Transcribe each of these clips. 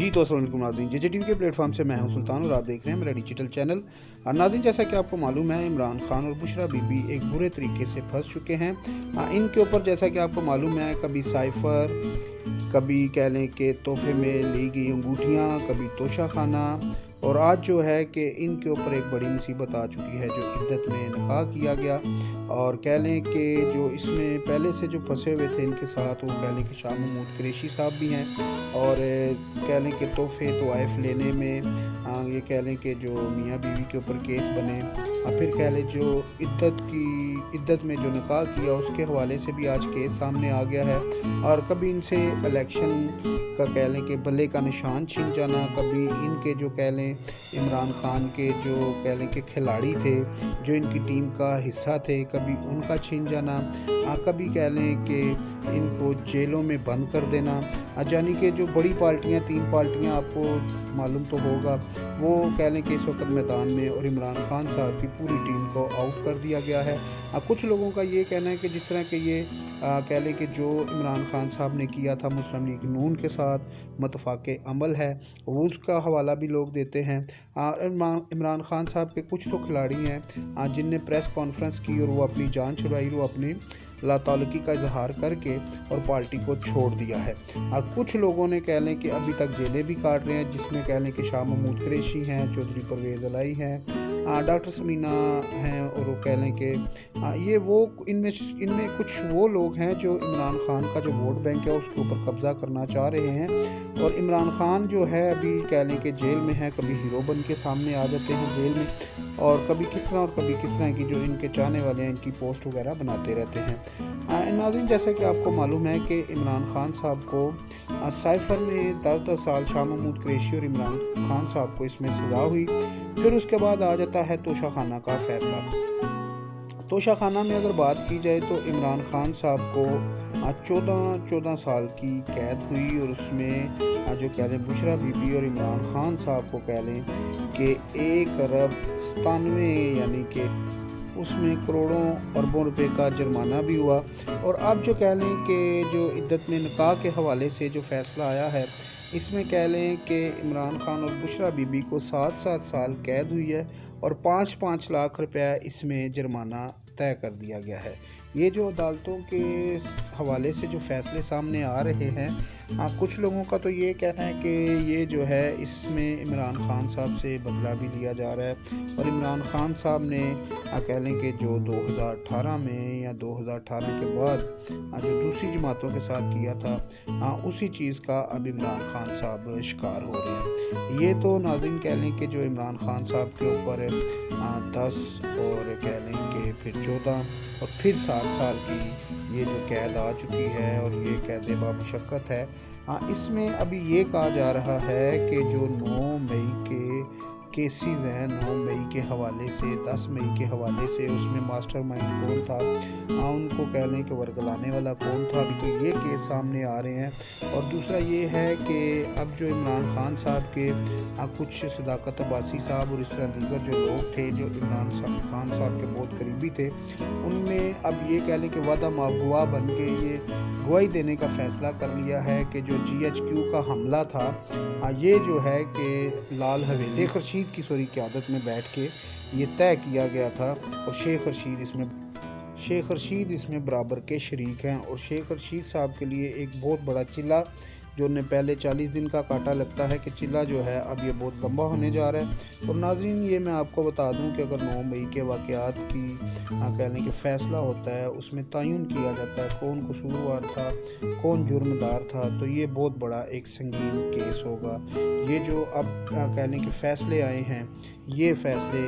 जी तो अस्सलाम वालेकुम नाज़रीन, JJTV के प्लेटफॉर्म से मैं हूं सुल्तान और आप देख रहे हैं मेरा डिजिटल चैनल। नाज़रीन, जैसा कि आपको मालूम है, इमरान खान और बुशरा बीबी एक बुरे तरीके से फंस चुके हैं। इनके ऊपर जैसा कि आपको मालूम है, कभी साइफ़र, कभी कह लें कि तोहफे में ली गई अंगूठियाँ, कभी तोशा खाना, और आज जो है कि इनके ऊपर एक बड़ी मुसीबत आ चुकी है, जो इद्दत में निकाह किया गया। और कह लें कि जो इसमें पहले से जो फंसे हुए थे इनके साथ, वो कह लें कि शाह महमूद कुरैशी साहब भी हैं, और कह लें कि तोहफे तोائफ लेने में ये कह लें कि जो मियाँ बीवी के ऊपर केस बने, और फिर कह लें जो इद्दत में जो निकाह किया उसके हवाले से भी आज केस सामने आ गया है। और कभी इनसे इलेक्शन का कह लें कि बल्ले का निशान छीन जाना, कभी इनके जो कह लें इमरान खान के जो कह लें कि खिलाड़ी थे, जो इनकी टीम का हिस्सा थे, कभी उनका छीन जाना, कभी कह लें कि इनको जेलों में बंद कर देना। यानी कि जो बड़ी पार्टियां, 3 पार्टियां आपको मालूम तो होगा, वो कह लें कि इस वक्त मैदान में, और इमरान खान साहब की पूरी टीम को आउट कर दिया गया है। कुछ लोगों का ये कहना है कि जिस तरह के ये कह लें कि जो इमरान खान साहब ने किया था मुस्लिम लीग नून के साथ मतफ़ाक़े अमल है, वो उसका हवाला भी लोग देते हैं। इमरान खान साहब के कुछ तो खिलाड़ी हैं जिनने प्रेस कॉन्फ्रेंस की और वो अपनी जान छुड़ाई, वो अपनी लाताल्लुकी का इजहार करके और पार्टी को छोड़ दिया है। कुछ लोगों ने कह लें कि अभी तक जेलें भी काट रहे हैं, जिसमें कह लें कि शाह महमूद कुरैशी हैं, चौधरी परवेज़ अलाई हैं, डॉक्टर समीना हैं, और वो कह लें कि ये वो इनमें कुछ वो लोग हैं जो इमरान खान का जो वोट बैंक है उसके ऊपर कब्ज़ा करना चाह रहे हैं। और इमरान खान जो है अभी कह लें कि जेल में है, कभी हीरो बन के सामने आ जाते हैं जेल में, और कभी किस तरह की जो इनके चाहने वाले हैं इनकी पोस्ट वगैरह बनाते रहते हैं। नाज़रीन, जैसा कि आपको मालूम है कि इमरान खान साहब को साइफ़र में 10-10 साल शाह महमूद कुरैशी और इमरान खान साहब को इसमें सज़ा हुई। फिर उसके बाद आ जाता है तोशा खाना का फ़ैसला। तोशा खाना में अगर बात की जाए तो इमरान खान साहब को 14 साल की कैद हुई, और उसमें जो कह लें बुशरा बीबी और इमरान खान साहब को कह लें कि 1 अरब 97 यानी कि उसमें करोड़ों अरबों रुपए का जुर्माना भी हुआ। और अब जो कह लें कि जो इद्दत में निकाह के हवाले से जो फ़ैसला आया है, इसमें कह लें कि इमरान खान और बुशरा बीबी को 7-7 साल कैद हुई है, और 5-5 लाख रुपया इसमें जुर्माना तय कर दिया गया है। ये जो अदालतों के हवाले से जो फ़ैसले सामने आ रहे हैं, कुछ लोगों का तो ये कहना है कि ये जो है इसमें इमरान खान साहब से बदला भी लिया जा रहा है, और इमरान खान साहब ने कह लें कि जो 2018 में या 2018 के बाद जो दूसरी जमातों के साथ किया था, उसी चीज़ का अब इमरान खान साहब शिकार हो रहे हैं। ये तो नाज़रीन कह लें कि जो इमरान खान साहब के ऊपर 10 और कह लें कि फिर 14 और फिर 7 साल की ये जो कैद आ चुकी है, और ये कैद बामुशक्कत है। इसमें अभी ये कहा जा रहा है कि जो 9 मई के केसेस हैं, 9 मई के हवाले से, 10 मई के हवाले से, उसमें मास्टरमाइंड कौन था, उनको कह लें कि वर्गलाने वाला कौन था, अभी तो ये केस सामने आ रहे हैं। और दूसरा ये है कि अब जो इमरान खान साहब के कुछ सदाकत अब्बासी साहब और इस तरह दीगर जो लोग थे जो इमरान खान साहब के बहुत करीबी थे, उनमें अब ये कह लें कि वादा गवाह बन के ये गवाही देने का फ़ैसला कर लिया है कि जो GHQ का हमला था, ये जो है कि लाल हवेली रशीद की क़यादत में बैठ के ये तय किया गया था, और शेख रशीद इसमें बराबर के शरीक हैं। और शेख रशीद साहब के लिए एक बहुत बड़ा चिल्ला, जो उन्हें पहले 40 दिन का काटा लगता है कि चिल्ला जो है अब ये बहुत लंबा होने जा रहा है। और नाज़रीन, ये मैं आपको बता दूं कि अगर 9 मई के वाक़यात की कह लें कि फ़ैसला होता है, उसमें तयन किया जाता है कौन कसूरवार था, कौन जुर्मदार था, तो ये बहुत बड़ा एक संगीन केस होगा। ये जो अब कह लें कि फ़ैसले आए हैं, ये फ़ैसले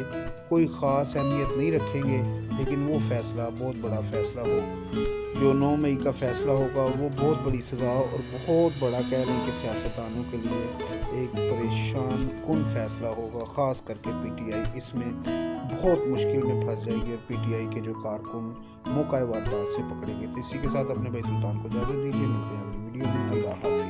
कोई ख़ास अहमियत नहीं रखेंगे, लेकिन वो फ़ैसला बहुत बड़ा फ़ैसला होगा। जो 9 मई का फ़ैसला होगा वो बहुत बड़ी सज़ा और बहुत बड़ा कह लें कि सियासतदानों के लिए एक परेशान कुन फ़ैसला होगा। ख़ास करके PTI इसमें बहुत मुश्किल में फंस जाएगी, और PTI के जो कारकुन मौका वारदात से पकड़ेंगे। तो इसी के साथ अपने भाई सुल्तान को इजाज़त दीजिए, मिलते हैं अगली वीडियो में। अल्लाह हाफ़िज़।